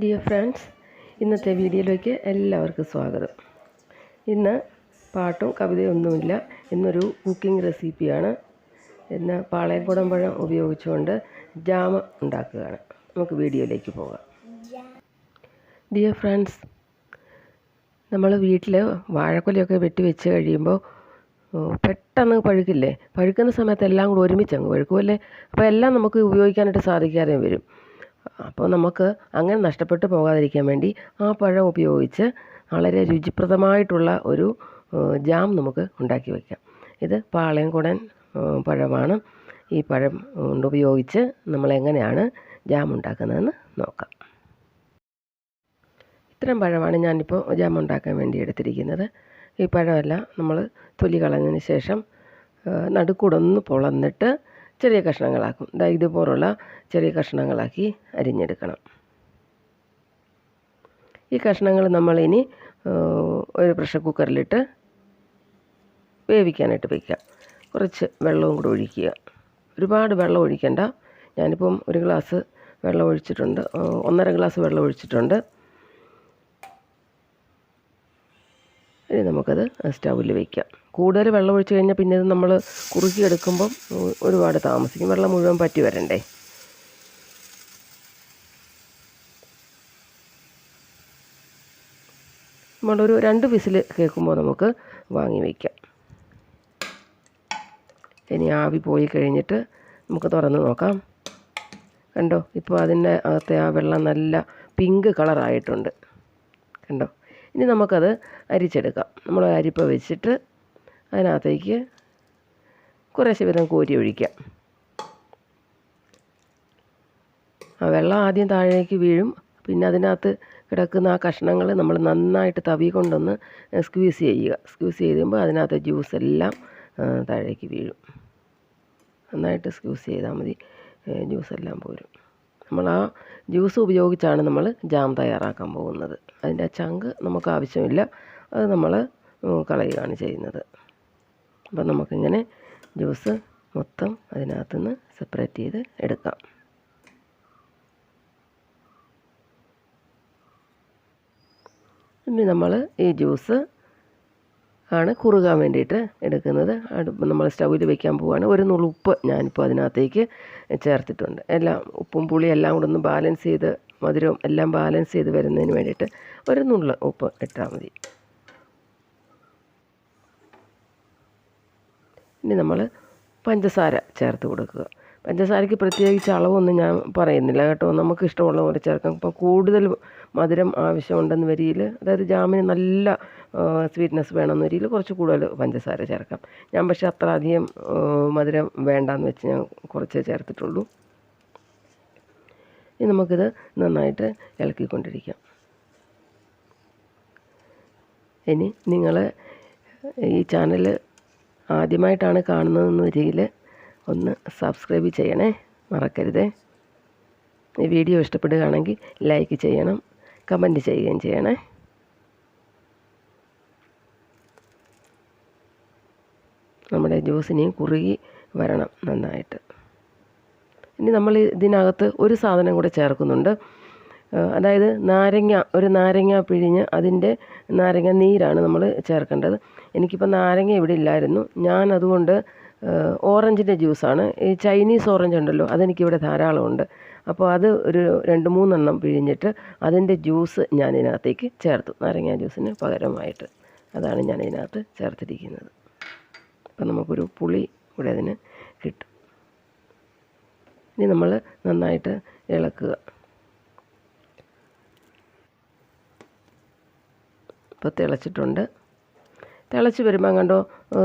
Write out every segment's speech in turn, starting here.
Dear friends, ഇന്നത്തെ വീഡിയോയിലേക്ക് എല്ലാവർക്കും സ്വാഗതം. ഇന്ന് പാട്ടും കവിതയും ഒന്നുമില്ല, ഇന്നൊരു കുക്കിംഗ് റെസിപ്പിയാണ്. ഇന്ന് പാളയംകുടം പഴം ഉപയോഗിച്ചുകൊണ്ട് ജാം ഉണ്ടാക്കുകയാണ്. നമുക്ക് വീഡിയോയിലേക്ക് പോകാം. ഡിയർ ഫ്രണ്ട്സ്, നമ്മൾ വീട്ടിൽ വാഴക്കൊലയൊക്കെ വെട്ടി വെച്ച് കഴിയുമ്പോൾ പെട്ടെന്ന് പഴുക്കില്ലേ? പഴുക്കുന്ന സമയത്ത് എല്ലാം കൂടി ഒരുമിച്ച് അങ്ങ് പഴുക്കുമല്ലേ? അപ്പോൾ എല്ലാം നമുക്ക് ഉപയോഗിക്കാനായിട്ട് സാധിക്കാതെ വരും. അപ്പോൾ നമുക്ക് അങ്ങനെ നഷ്ടപ്പെട്ടു പോകാതിരിക്കാൻ വേണ്ടി ആ പഴം ഉപയോഗിച്ച് വളരെ രുചിപ്രദമായിട്ടുള്ള ഒരു ജാം നമുക്ക് ഉണ്ടാക്കി വയ്ക്കാം. ഇത് പാളയംകുടൻ പഴമാണ്. ഈ പഴം ഉപയോഗിച്ച് നമ്മൾ എങ്ങനെയാണ് ജാം ഉണ്ടാക്കുന്നതെന്ന് നോക്കാം. ഇത്തരം പഴമാണ് ഞാനിപ്പോൾ ജാം ഉണ്ടാക്കാൻ വേണ്ടി എടുത്തിരിക്കുന്നത്. ഈ പഴമെല്ലാം നമ്മൾ തൊലി കളഞ്ഞതിന് ശേഷം നടുക്കൂടൊന്ന് പൊളന്നിട്ട് ചെറിയ കഷ്ണങ്ങളാക്കും. ഇതുപോലുള്ള ചെറിയ കഷ്ണങ്ങളാക്കി അരിഞ്ഞെടുക്കണം. ഈ കഷ്ണങ്ങൾ നമ്മളിനി ഒരു പ്രഷർ കുക്കറിലിട്ട് വേവിക്കാനായിട്ട് വയ്ക്കാം. കുറച്ച് വെള്ളവും കൂടെ ഒഴിക്കുക. ഒരുപാട് വെള്ളം ഒഴിക്കണ്ട. ഞാനിപ്പം ഒരു ഗ്ലാസ് വെള്ളം ഒഴിച്ചിട്ടുണ്ട്, 1.5 ഗ്ലാസ് വെള്ളം ഒഴിച്ചിട്ടുണ്ട്. ഇനി നമുക്കത് സ്റ്റൗവിൽ വയ്ക്കാം. കൂടുതൽ വെള്ളം ഒഴിച്ച് കഴിഞ്ഞാൽ പിന്നെ ഇത് നമ്മൾ കുറുക്കിയെടുക്കുമ്പം ഒരുപാട് താമസിക്കും. വെള്ളം മുഴുവൻ പറ്റി വരണ്ടേ. നമ്മളൊരു 2 വിസിൽ കേൾക്കുമ്പോൾ നമുക്ക് വാങ്ങി വയ്ക്കാം. ഇനി ആവി പോയി കഴിഞ്ഞിട്ട് നമുക്ക് തുറന്ന് നോക്കാം. കണ്ടോ, ഇപ്പോൾ അതിൻ്റെ അകത്തെ ആ വെള്ളം നല്ല പിങ്ക് കളറായിട്ടുണ്ട്. കണ്ടോ? ഇനി നമുക്കത് അരിച്ചെടുക്കാം. നമ്മൾ അരിപ്പ വെച്ചിട്ട് അതിനകത്തേക്ക് കുറേശ്ശെ വീതം കോരി ഒഴിക്കാം. ആ വെള്ളം ആദ്യം താഴേക്ക് വീഴും. പിന്നെ അതിനകത്ത് കിടക്കുന്ന ആ കഷ്ണങ്ങൾ നമ്മൾ നന്നായിട്ട് തവി കൊണ്ടൊന്ന് സ്ക്വീസ് ചെയ്യുക. സ്ക്വീസ് ചെയ്യുമ്പോൾ അതിനകത്ത് ജ്യൂസ് എല്ലാം താഴേക്ക് വീഴും. നന്നായിട്ട് സ്ക്വീസ് ചെയ്താൽ മതി, ജ്യൂസ് എല്ലാം പോരും. നമ്മൾ ആ ജ്യൂസ് ഉപയോഗിച്ചാണ് നമ്മൾ ജാം തയ്യാറാക്കാൻ പോകുന്നത്. അതിൻ്റെ ചങ്ക് നമുക്ക് ആവശ്യമില്ല, അത് നമ്മൾ കളയുകയാണ് ചെയ്യുന്നത്. അപ്പം നമുക്കിങ്ങനെ ജ്യൂസ് മൊത്തം അതിനകത്തുനിന്ന് സെപ്പറേറ്റ് ചെയ്ത് എടുക്കാം. ഇനി നമ്മൾ ഈ ജ്യൂസ് ആണ് കുറുകാൻ വേണ്ടിയിട്ട് എടുക്കുന്നത്. നമ്മൾ സ്റ്റൗവിൽ വയ്ക്കാൻ പോവുകയാണ്. ഒരു നുള്ളു ഉപ്പ് ഞാനിപ്പോൾ അതിനകത്തേക്ക് ചേർത്തിട്ടുണ്ട്. എല്ലാം ഉപ്പും പുളിയും എല്ലാം കൂടെ ഒന്ന് ബാലൻസ് ചെയ്ത്, മധുരവും എല്ലാം ബാലൻസ് ചെയ്ത് വരുന്നതിന് വേണ്ടിയിട്ട് ഒരു നുള്ളു ഉപ്പ് ഇട്ടാൽ മതി. ഇനി നമ്മൾ പഞ്ചസാര ചേർത്ത് കൊടുക്കുക. പഞ്ചസാരയ്ക്ക് പ്രത്യേകിച്ച് അളവൊന്നും ഞാൻ പറയുന്നില്ല കേട്ടോ, നമുക്ക് ഇഷ്ടമുള്ള പോലെ ചേർക്കാം. ഇപ്പോൾ കൂടുതൽ മധുരം ആവശ്യമുണ്ടെന്ന് വരിയിൽ, അതായത് ജാമിന് നല്ല സ്വീറ്റ്നെസ് വേണമെന്ന് വരിയിൽ കുറച്ച് കൂടുതൽ പഞ്ചസാര ചേർക്കാം. ഞാൻ പക്ഷേ അത്ര അധികം മധുരം വേണ്ടാന്ന് വെച്ച് ഞാൻ കുറച്ചേ ചേർത്തിട്ടുള്ളൂ. ഇനി നമുക്കിത് നന്നായിട്ട് ഇളക്കിക്കൊണ്ടിരിക്കാം. ഇനി നിങ്ങൾ ഈ ചാനൽ ആദ്യമായിട്ടാണ് കാണുന്നതെന്ന് വരിയിൽ ഒന്ന് സബ്സ്ക്രൈബ് ചെയ്യണേ, മറക്കരുതേ. ഈ വീഡിയോ ഇഷ്ടപ്പെടുകയാണെങ്കിൽ ലൈക്ക് ചെയ്യണം, കമൻറ്റ് ചെയ്യുകയും ചെയ്യണേ. നമ്മുടെ ജ്യൂസിനെയും കുറുകി വരണം നന്നായിട്ട്. ഇനി നമ്മൾ ഇതിനകത്ത് ഒരു സാധനം കൂടെ ചേർക്കുന്നുണ്ട്. അതായത് ഒരു നാരങ്ങ പിഴിഞ്ഞ് അതിൻ്റെ നാരങ്ങ നീരാണ് നമ്മൾ ചേർക്കേണ്ടത്. എനിക്കിപ്പോൾ നാരങ്ങ ഇവിടെ ഇല്ലായിരുന്നു, ഞാൻ അതുകൊണ്ട് ഓറഞ്ചിൻ്റെ ജ്യൂസാണ്, ഈ ചൈനീസ് ഓറഞ്ച് ഉണ്ടല്ലോ, അതെനിക്കിവിടെ ധാരാളമുണ്ട്. അപ്പോൾ അത് ഒരു 2-3 എണ്ണം പിഴിഞ്ഞിട്ട് അതിൻ്റെ ജ്യൂസ് ഞാൻ ഇതിനകത്തേക്ക് ചേർത്തു, നാരങ്ങ ജ്യൂസിന് പകരമായിട്ട്. അതാണ് ഞാൻ ഇതിനകത്ത് ചേർത്തിരിക്കുന്നത്. അപ്പം നമുക്കൊരു പുളി കൂടെ അതിന് കിട്ടും. ഇനി നമ്മൾ നന്നായിട്ട് ഇളക്കുക. ഇപ്പോൾ തിളച്ചിട്ടുണ്ട്. തിളച്ച് വരുമ്പോൾ കണ്ടോ,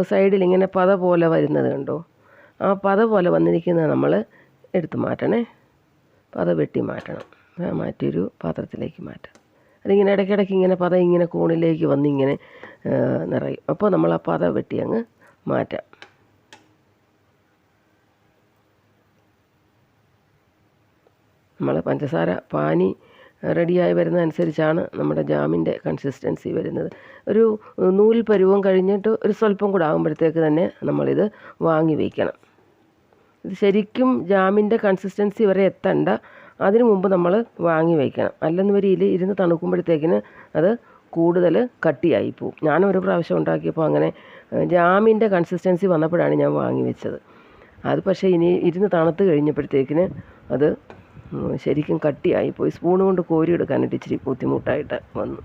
സൈഡിൽ ഇങ്ങനെ പത പോലെ വരുന്നത് കണ്ടോ? ആ പത പോലെ വന്നിരിക്കുന്നത് നമ്മൾ എടുത്ത് മാറ്റണേ. പത വെട്ടി മാറ്റണം. മാറ്റിയൊരു പാത്രത്തിലേക്ക് മാറ്റാം. അതിങ്ങനെ ഇടയ്ക്കിടയ്ക്ക് ഇങ്ങനെ പത ഇങ്ങനെ കോണിലേക്ക് വന്നിങ്ങനെ നിറയും. അപ്പോൾ നമ്മൾ ആ പത വെട്ടി അങ്ങ് മാറ്റാം. നമ്മൾ പഞ്ചസാര പാനി റെഡിയായി വരുന്നതനുസരിച്ചാണ് നമ്മുടെ ജാമിൻ്റെ കൺസിസ്റ്റൻസി വരുന്നത്. ഒരു നൂൽ പരുവം കഴിഞ്ഞിട്ട് ഒരു സ്വല്പം കൂടെ ആകുമ്പോഴത്തേക്ക് തന്നെ നമ്മളിത് വാങ്ങി വയ്ക്കണം. ഇത് ശരിക്കും ജാമിൻ്റെ കൺസിസ്റ്റൻസി വരെ എത്തണ്ട, അതിനു മുമ്പ് നമ്മൾ വാങ്ങി വയ്ക്കണം. അല്ലെന്ന് വരിയിൽ ഇരുന്ന് തണുക്കുമ്പോഴത്തേക്കിന് അത് കൂടുതൽ കട്ടിയായി പോവും. ഞാനൊരു പ്രാവശ്യം ഉണ്ടാക്കിയപ്പോൾ അങ്ങനെ ജാമിൻ്റെ കൺസിസ്റ്റൻസി വന്നപ്പോഴാണ് ഞാൻ വാങ്ങി വെച്ചത്. അത് പക്ഷേ ഇനി ഇരുന്ന് തണുത്ത് കഴിഞ്ഞപ്പോഴത്തേക്കിന് അത് ശരിക്കും കട്ടിയായിപ്പോയി. സ്പൂൺ കൊണ്ട് കോരി എടുക്കാനായിട്ട് ഇച്ചിരി ബുദ്ധിമുട്ടായിട്ട് വന്നു.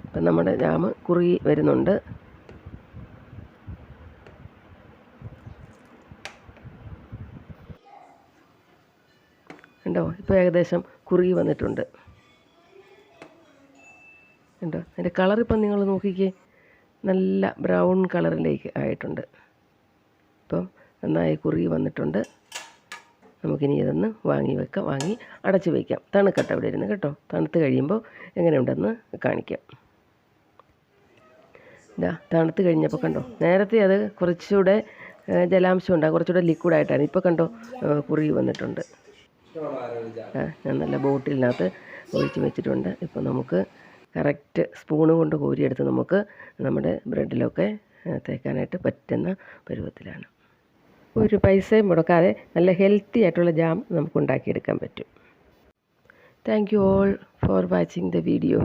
ഇപ്പം നമ്മുടെ ജാം കുറുകി വരുന്നുണ്ട്. കണ്ടോ, ഇപ്പോൾ ഏകദേശം കുറുകി വന്നിട്ടുണ്ട്. കണ്ടോ, അതിൻ്റെ കളറിപ്പം നിങ്ങൾ നോക്കിക്കേ, നല്ല ബ്രൗൺ കളറിലേക്ക് ആയിട്ടുണ്ട്. ഇപ്പം നന്നായി കുറുകി വന്നിട്ടുണ്ട്. നമുക്കിനി ഇതൊന്ന് വാങ്ങി അടച്ച് വയ്ക്കാം. തണുക്കട്ടെ അവിടെ ഇരുന്ന് കേട്ടോ. തണുത്ത് കഴിയുമ്പോൾ എങ്ങനെയുണ്ടെന്ന് കാണിക്കാം. ഇതാ തണുത്ത് കഴിഞ്ഞപ്പോൾ കണ്ടോ, നേരത്തെ അത് കുറച്ചുകൂടെ ജലാംശം ഉണ്ടാകും, കുറച്ചുകൂടെ ലിക്വിഡായിട്ടാണ്. ഇപ്പോൾ കണ്ടോ കുറുകി വന്നിട്ടുണ്ട്. ഞാൻ നല്ല ബോട്ടിലിനകത്ത് ഒഴിച്ച് വെച്ചിട്ടുണ്ട്. ഇപ്പോൾ നമുക്ക് കറക്റ്റ് സ്പൂണ് കൊണ്ട് കോരിയെടുത്ത് നമുക്ക് നമ്മുടെ ബ്രെഡിലൊക്കെ തേക്കാനായിട്ട് പറ്റുന്ന പരുവത്തിലാണ്. ഒരു പൈസയും മുടക്കാതെ നല്ല ഹെൽത്തി ആയിട്ടുള്ള ജാം നമുക്ക് ഉണ്ടാക്കിയെടുക്കാൻ പറ്റും. Thank you all for watching the video.